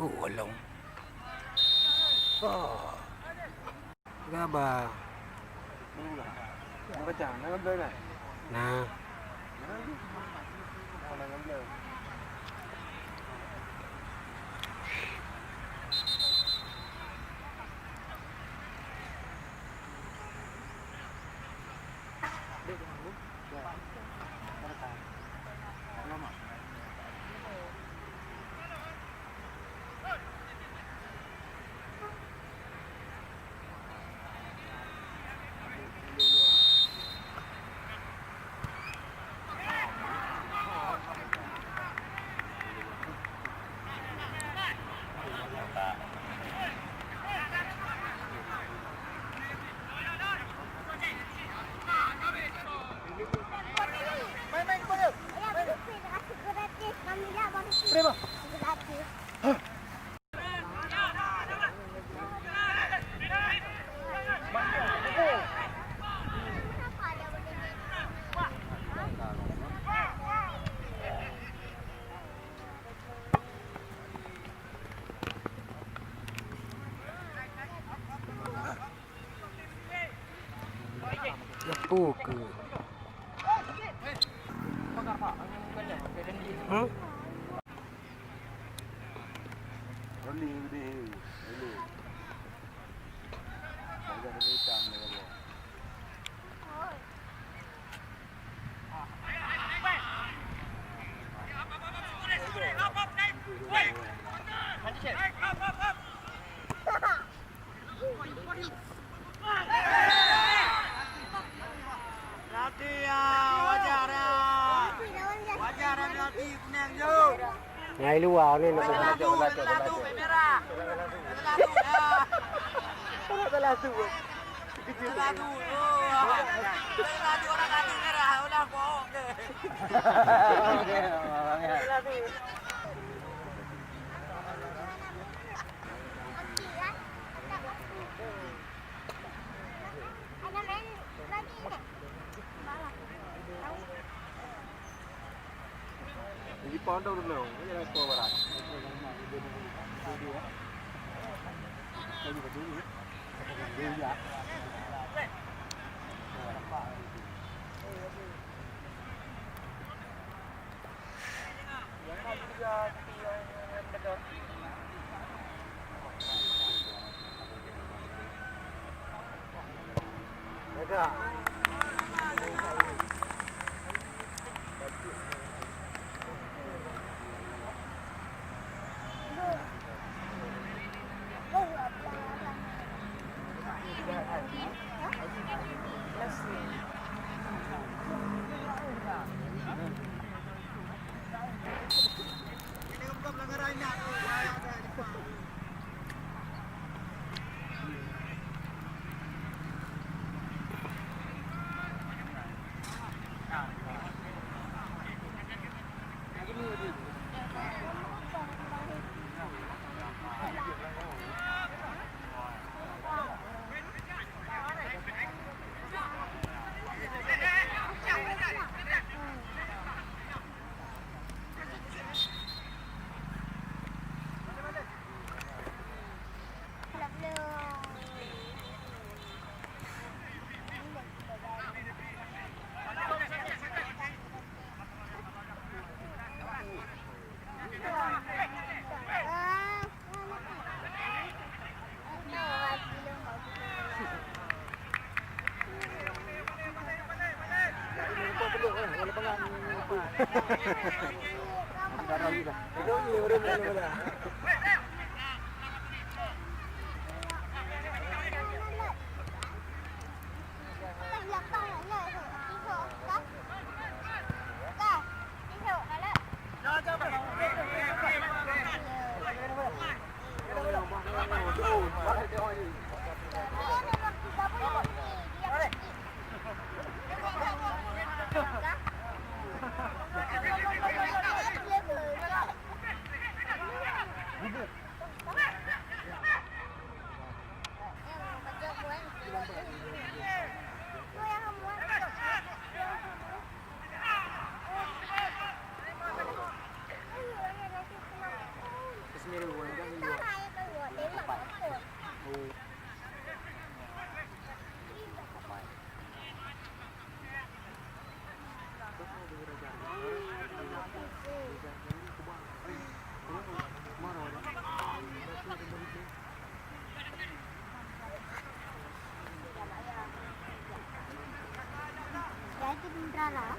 Walang. Oh. Gaba. Nakacang, nangambler na. Na. Nangambler. Prima. Gapo ke. Hmm? Rolling di. Rolling. Ada hitam ni kalau. Ngai luar ni nak. Di pondok dulu, ini nak kau berat. Hey,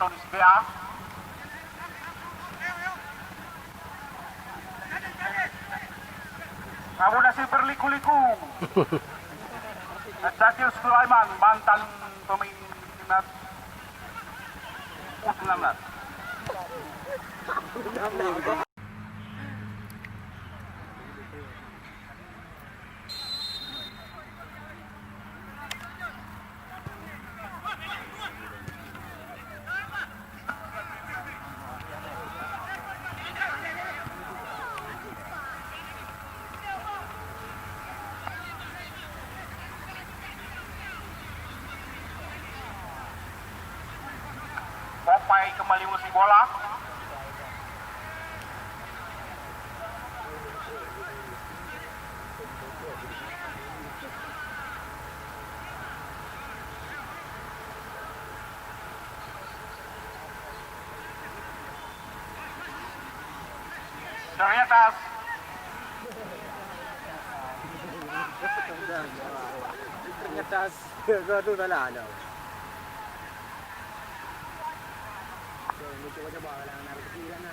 Antonis BA. Kamu nasi berliku-liku. Zakir Sulaiman, mantan pemain timnas U19. Popeye kembali mengusir bola. Dari atas. Ngetas. Gua tuh dah lah. Coba lang narin kasilan na.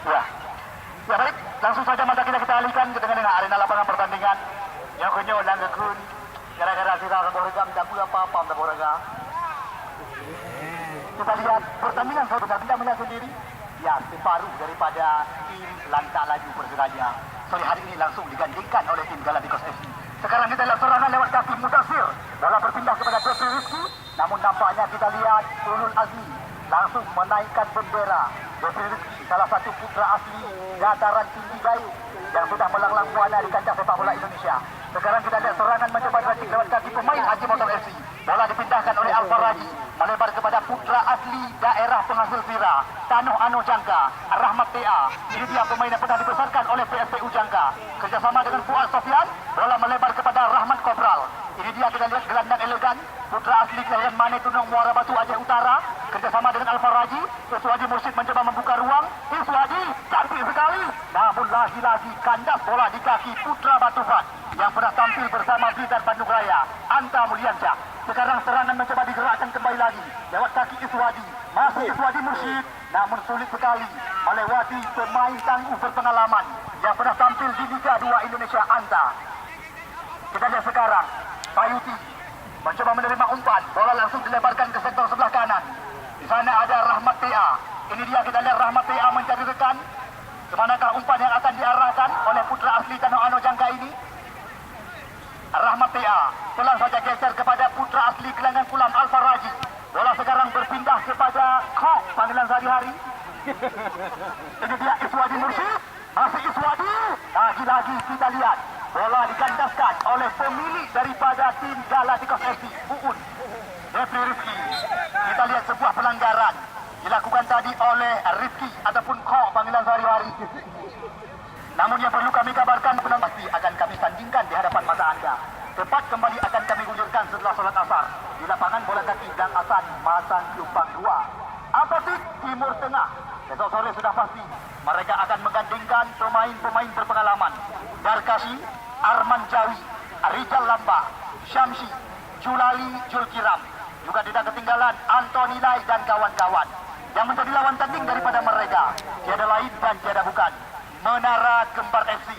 Ya. Ya baik, langsung saja mata kita alihkan ke dengan arena lapangan pertandingan. Yang kunyo lang gekun. Gara-gara kita akan beragam dan pula apa-apa dan beragam. Kita lihat pertandingan benar-benar melihat sendiri. Ya, separuh daripada tim lantak laju Persiraja. Sore hari ini langsung digandingkan oleh tim Galacticos FC. Sekarang kita lihat serangan lewat kaki Mudasir. Bola berpindah kepada Jeffrey Rizky. Namun nampaknya kita lihat Ulul Azmi langsung menaikkan bendera. Jeffrey Rizky, salah satu putra asli dataran tinggi Gayo yang sudah melanglang buana di kancah sepak bola Indonesia. Sekarang kita lihat serangan mencoba diracik lewat kaki pemain Haji Motor FC. Bola dipindahkan oleh Alfa Raji, melebar kepada putra asli daerah penghasil Fira, Tanoh Ano Jangka, Rahmat TA. Ini dia pemain yang pernah dibesarkan oleh PSPU Jangka. Kerjasama dengan Fuad Sofian, bola melebar kepada Rahmat Kopral. Ini dia kita lihat gelandang elegan, putra asli kelahiran Mane Tunong Muara Batu Aceh Utara. Kerjasama dengan Alfa Raji, Iswadi Mursyid mencoba membuka ruang. Iswadi cantik sekali, namun lagi-lagi kandas bola di kaki putra Batufat yang pernah tampil bersama Blitar Bandung Raya, Anta Mulyansyah. Sekarang serangan mencoba digerakkan kembali lagi lewat kaki Iswadi. Masih Iswadi Mursyid, namun sulit sekali melewati pemain tangguh berpengalaman yang pernah tampil di Liga 2 Indonesia, Anta. Kita lihat sekarang Payuti mencoba menerima umpan, bola langsung dilebarkan ke sektor sebelah kanan. Di sana ada Rahmat TA. Ini dia kita lihat Rahmat TA mencari rekan. Kemanakah umpan yang akan diarahkan oleh putra asli Tanoh Ano Jangka ini? Rahmat TA pelan saja geser kepada putra asli Gelangan Kulam Alfa Raji. Bola sekarang berpindah kepada Kok panggilan sehari-hari. Ini dia Iswadi Mursyid. Masih Iswadi. Lagi-lagi kita lihat bola dikandaskan oleh pemilik daripada tim Galacticos FC, Uun, Jeffrey Rizky. Kita lihat sebuah pelanggaran dilakukan tadi oleh Rizky ataupun Kok panggilan sehari-hari. Namun yang perlu kami kabarkan pasti akan kami tandingkan di hadapan mata anda. Tepat kembali akan kami gulirkan setelah solat asar di lapangan bola kaki Gang Asan, Masang Kupang 2, Apatik Timur Tengah. Besok sore sudah pasti mereka akan menggandingkan pemain-pemain berpengalaman. Darkashi, Arman Jawi, Rijal Lamba, Syamsi, Julali Julkiram. Juga tidak ketinggalan Anthony Lai dan kawan-kawan. Yang menjadi lawan tanding daripada mereka tiada lain dan tiada bukan Menara Kembar FC.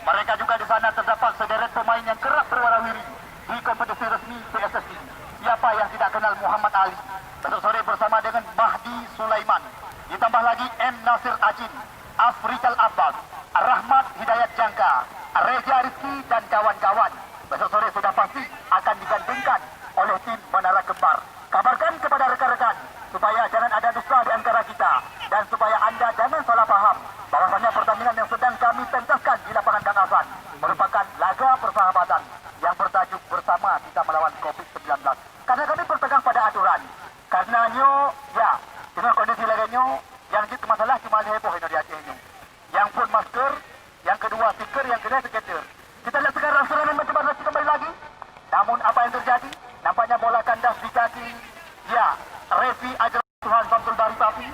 Mereka juga di sana terdapat sederet pemain yang kerap berwarawiri di kompetisi resmi PSSI. Siapa yang tidak kenal Muhammad Ali? Besok sore bersama dengan Mahdi Sulaiman. Ditambah lagi M. Nasir Ajin, Afrikal Abbas, Rahmat Hidayat Jangka, Reza Rizky dan kawan-kawan. Besok sore sudah pasti akan digandingkan oleh tim Menara Kembar. Kabarkan kepada rekan-rekan supaya jangan ada dusta di antara kita dan supaya anda jangan salah paham bahwasanya pertandingan yang sedang kami pentaskan di lapangan Gang Asan merupakan laga persahabatan yang bertajuk bersama kita melawan COVID-19. Karena kami berpegang pada aturan. Karena ya, dengan kondisi laganya yang jadi masalah cuma heboh ini di Aceh ini. Yang pun masker, yang kedua stiker, yang kedua skater. Kita lihat sekarang serangan mencoba kembali lagi. Namun apa yang terjadi? Nampaknya bola kandas di kaki. Ya, Revi Ajra Tuhan Samsul Bari Papi.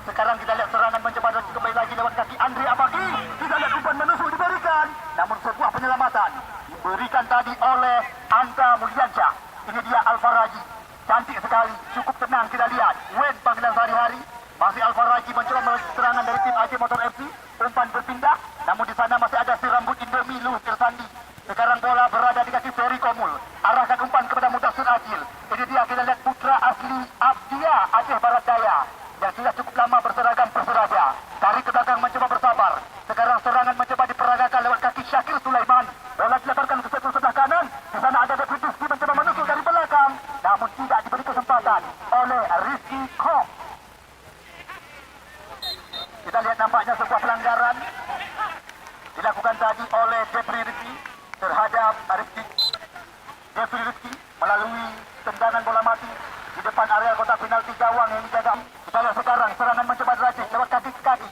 Sekarang kita lihat serangan mencoba kembali lagi lewat kaki Andre Apaki. Kita lihat umpan menusuk diberikan. Namun sebuah penyelamatan diberikan tadi oleh Anta Mulyansyah. Ini dia Alfa Raji. Cantik sekali, cukup tenang kita lihat. Wen panggilan sehari-hari. Masih Alfa Raji mencoba serangan dari tim Aceh Motor FC. Umpan berpindah. Namun di sana masih ada si rambut Indomie Luhut Kirsandi. Sekarang bola berada di kaki Ferry Komul. Arahkan umpan kepada Mudasir Adil. Ini dia kita lihat putra asli Abdia Aceh Barat Daya yang sudah cukup lama berseragam Persiraja. Tarik ke belakang mencoba bersabar. Sekarang serangan mencoba diperagakan lewat kaki Syakir Sulaiman. Bola dilebarkan ke sektor sebelah kanan. Di sana ada David Rizky mencoba menusuk dari belakang. Namun tidak diberi kesempatan oleh Rizky Kok. Kita lihat nampaknya sebuah pelanggaran dilakukan tadi oleh Jeffrey Rizky terhadap Jeffrey Rizky melalui tendangan bola mati di depan area kotak penalti gawang yang dijaga. Kita lihat sekarang serangan mencoba diracik lewat kaki ke kaki.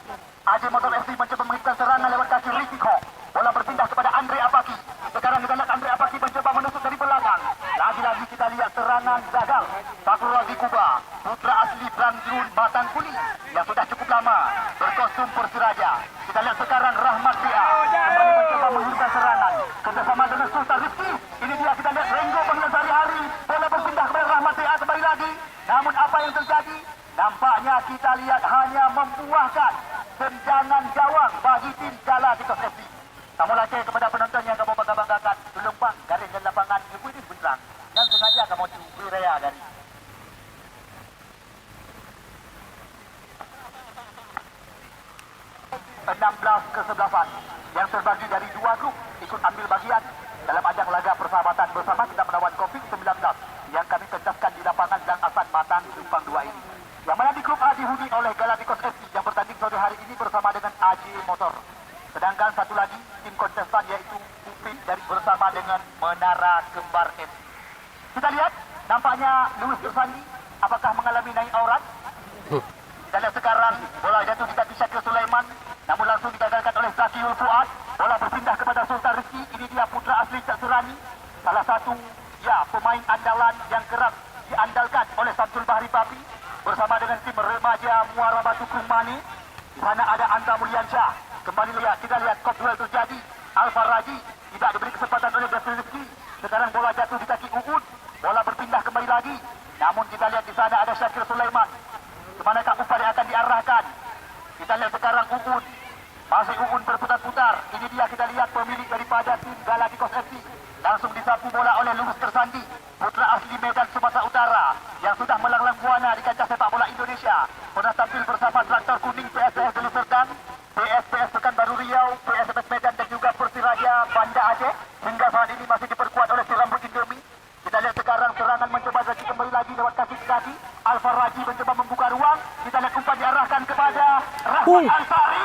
Aceh Motor FC mencoba menghidupkan serangan lewat kaki Rizky Kok. Bola berpindah kepada Andre Apaki. Sekarang kita lihat Andre Apaki mencoba menusuk dari belakang. Lagi-lagi kita lihat serangan gagal. Fakrul Razi Kuba, putra asli Brandrun Batang Kuli yang sudah cukup lama berkostum Persiraja. Kita lihat sekarang Rahmat Tia kembali mencoba menghidupkan membuahkan tendangan gawang bagi tim Gala Tikus FC. Kamu lagi kepada penonton yang kamu bangga-banggakan. Tolong bang, garis dan lapangan ibu ini benderang. Yang sengaja kamu beri raya garis. ke-11 yang terbagi dari dua grup ikut ambil bagian dalam ajang laga persahabatan bersama kita melawan COVID-19 yang kami pentaskan di lapangan Gang Asan Matang Simpang 2 ini. Yang mana di grup A dihuni oleh Galacticos FC yang bertanding sore hari ini bersama dengan AJ Motor. Sedangkan satu lagi tim kontestan yaitu Upin dari bersama dengan Menara Kembar FC. Kita lihat nampaknya Louis Tersandi apakah mengalami naik aurat? Kita lihat sekarang bola jatuh di kaki Syakir Sulaiman, namun langsung digagalkan oleh Zakiul Fuad. Bola berpindah kepada Sultan Rizki. Ini dia putra asli Cak Serani, salah satu pemain andalan yang kerap diandalkan oleh Samsul Bahri Papi bersama dengan tim remaja Muara Batu Kumani. Di sana ada Anta Mulyansyah. Kembali lihat, kita lihat kop duel terjadi. Alfa Raji tidak diberi kesempatan oleh Jafri Rizki. Sekarang bola jatuh di kaki Uud. Bola berpindah kembali lagi. Namun kita lihat di sana ada Syakir Sulaiman. Kemanakah umpan yang akan diarahkan? Kita lihat sekarang Uud. Masih Uud berputar-putar. Ini dia kita lihat pemilik daripada tim Galacticos FC. Langsung disapu bola oleh Louis Tersandi, putra asli Medan Sumatera Utara yang sudah melanglang buana di kancah sepak bola Indonesia. Pernah tampil bersama Traktor Kuning PSPS Deli Serdang, PSPS Pekanbaru Riau, PSPS Medan dan juga Persiraja Banda Aceh. Hingga saat ini masih diperkuat oleh si rambut Indomie. Kita lihat sekarang serangan mencoba Zaki kembali lagi lewat kaki ke kaki. Alfa Raji mencoba membuka ruang. Kita lihat umpan diarahkan kepada Rahmat Ansari.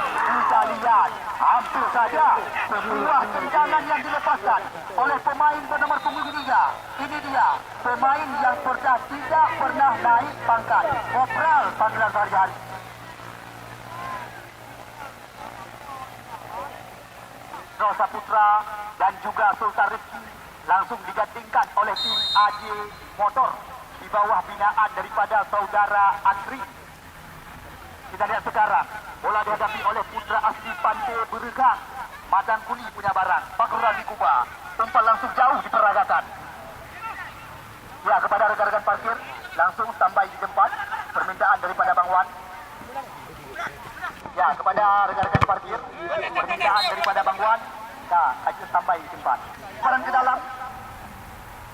Kita lihat hampir saja sebuah tendangan yang dilepaskan oleh pemain bernomor punggung 3. Ini dia pemain yang tidak pernah naik pangkat, Kopral panggilan sehari-hari. Rosa Putra dan juga Sultan Rizki langsung digantikan oleh tim AJ Motor di bawah binaan daripada saudara Andri. Kita lihat sekarang bola dihadapi oleh putra asli Pantai Beregang, Madang Kuni punya barang, Fakrul Razi Kuba. Umpan langsung jauh diperagakan. Ya, kepada rekan-rekan parkir langsung standby di tempat. Permintaan daripada Bang Wan. Ya, kepada rekan-rekan parkir permintaan daripada Bang Wan. Nah, aja standby di tempat. Sekarang ke dalam.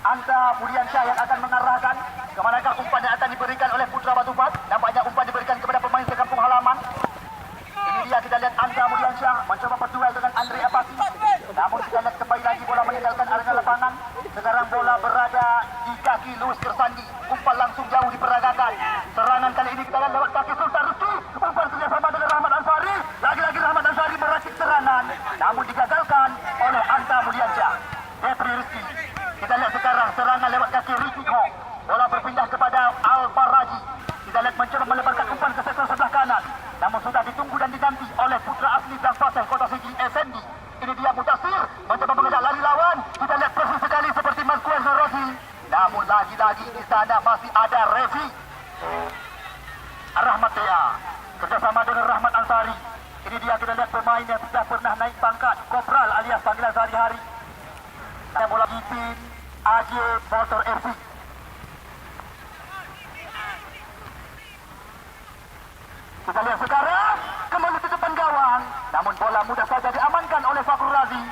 Anta Mulyansyah yang akan mengarahkan kemanakah umpan yang akan diberikan oleh Putra Batupat. Nampaknya umpan diberikan kepada pemain sekampung halaman. Ini dia kita lihat Anta Mulyansyah mencoba berduel dengan Andre Apati. Namun kita lihat kembali lagi bola meninggalkan area lapangan. Sekarang bola berada di kaki Louis Tersandi. Umpan langsung jauh diperagakan. Serangan kali ini kita lihat lewat kaki Sultan Rizki. Umpan kerjasama dengan Rahmat Ansari. Lagi-lagi Rahmat Ansari meracik serangan. Namun digagalkan oleh Anta Mulyansyah. Jeffrey Rizki. Kita lihat sekarang serangan lewat kaki Ricky Hong. Bola berpindah kepada Alfa Raji. Kita lihat mencoba melebarkan umpan ke sektor sebelah kanan. Namun sudah ditunggu dan dinanti oleh putra asli Gang Pasir Kota Sigi Effendi. Ini dia Mutasir mencoba mengejar lari lawan. Kita lihat persis sekali seperti Marquez Rossi. Namun lagi-lagi di sana masih ada Revi Rahmat Tea kerjasama dengan Rahmat Ansari. Ini dia kita lihat pemain yang sudah pernah naik pangkat, Kopral alias panggilan sehari-hari. Dan bola di tim AJ Motor FC. Kita lihat sekarang kembali ke depan gawang. Namun bola mudah saja diamankan oleh Fakrul Razi.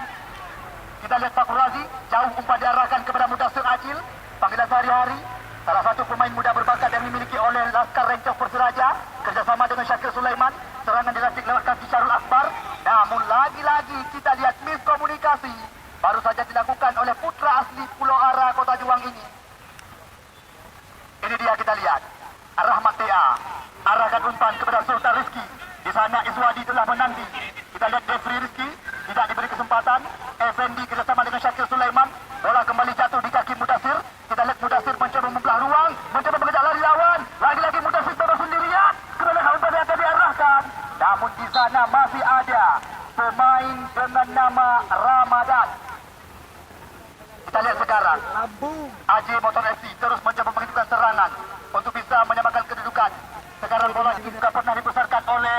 Kita lihat Fakrul Razi jauh umpan diarahkan kepada Mudasir Acil, panggilan sehari-hari. Salah satu pemain muda berbakat yang dimiliki oleh Laskar Rencong Persiraja kerjasama dengan Syakir Sulaiman. Serangan diracik lewat kaki Syarul Akbar. Namun lagi-lagi kita lihat miskomunikasi baru saja dilakukan oleh putra asli Pulau Ara Kota Juang ini. Ini dia kita lihat Rahmat Tea arahkan umpan kepada Sultan Rizki. Di sana Iswadi telah menanti. Kita lihat Jeffrey Rizki tidak diberi kesempatan. Effendi kerjasama dengan Syakir Sulaiman. Bola kembali jatuh di kaki Mudasir. Kita lihat Mudasir mencoba membelah ruang, mencoba mengejar lari lawan. Lagi-lagi Mudasir terus sendirian. Kemudian umpan yang akan diarahkan. Namun di sana masih ada pemain dengan nama Ramadan. Kita lihat sekarang AJ Motor FC terus mencoba menghidupkan serangan untuk bisa menyamakan kedudukan. Sekarang bola ini juga pernah dibesarkan oleh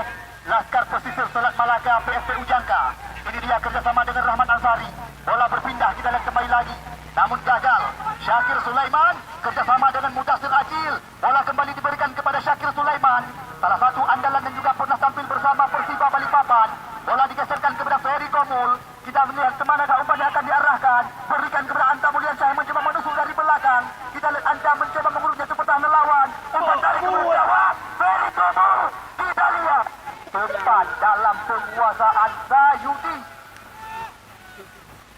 Laskar Pesisir Selat Malaka PSP Ujangka. Ini dia kerjasama dengan Rahmat Ansari. Bola berpindah, kita lihat kembali lagi. Namun gagal. Syakir Sulaiman kerjasama dengan Mudasir Acil. Bola kembali diberikan kepada Syakir Sulaiman. salah satu andalan dan juga pernah tampil bersama Persiba Balikpapan. Bola digeserkan kepada Ferry Komul. Kita melihat kemana umpan yang akan diarahkan. Berikan kepada Anta Mulian Syah mencoba menusuk dari belakang. Kita lihat Anta mencoba mengurutnya ke pertahanan lawan. Umpan dari kemudian jawab. Ferry Komul. Kita lihat umpan dalam penguasaan Zayudi.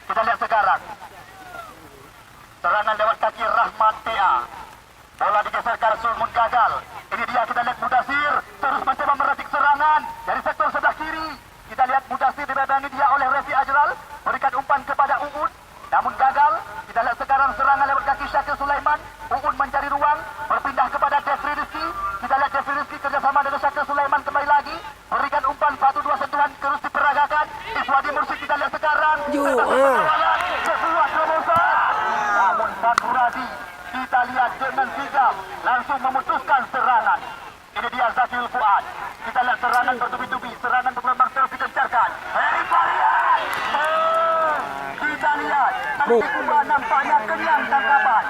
Kita lihat sekarang. Serangan lewat kaki Rahmat Tea. Bola digeserkan Sulmun gagal. Ini dia kita lihat Mudasir terus mencoba meracik serangan dari sektor sebelah kiri. Kita lihat Mudasir dibebangi dia oleh Refi Ajral. Berikan umpan kepada Uud. Namun gagal. Kita lihat sekarang serangan lewat kaki Syakir Sulaiman. Uud mencari ruang. Berpindah kepada Jeffrey Rizky. Kita lihat Jeffrey Rizky kerjasama dengan Syakir Sulaiman kembali lagi. Berikan umpan 1-2 sentuhan terus diperagakan. Iswadi Mursyid kita lihat sekarang. Sebuah terobosan. Namun Sakuradi kita lihat dengan sigap langsung memutuskan serangan. Ini dia Zakil Fuad. Kita lihat serangan bertubi-tubi, serangan bergelombang terus dikencarkan. Heri Parian. Kita lihat Tadi Kuba nampaknya kenyang tangkapan.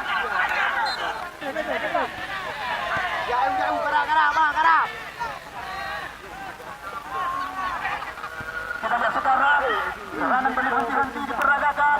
Jauh-jauh gerak. Kita lihat sekarang serangan berhenti-henti diperagakan.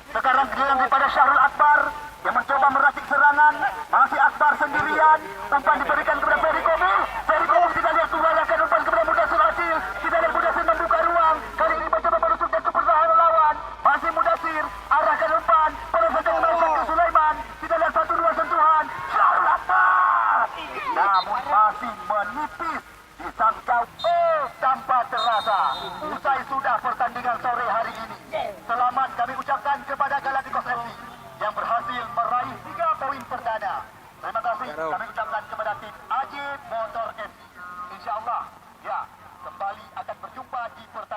Sekarang giliran kepada Syahrul Akbar yang mencoba meracik serangan. Masih Akbar sendirian. Umpan diberikan kepada Ferry Komul. Ferry Komul kita lihat mengarahkan umpan kepada Mudasir Asil. Kita lihat Mudasir membuka ruang. Kali ini mencoba menusukkan ke pertahanan lawan. Masih Mudasir arahkan umpan pada sektor Syakir Sulaiman. Kita lihat 1-2 sentuhan. Syahrul Akbar. Namun masih menipis disangkau tanpa terasa. Usai sudah pertandingan sore hari ini. Selamat kami ucapkan kepada Galacticos FC yang berhasil meraih 3 poin perdana. Terima kasih kami ucapkan kepada tim AJ Motor FC. InsyaAllah, ya, kembali akan berjumpa di pertandingan.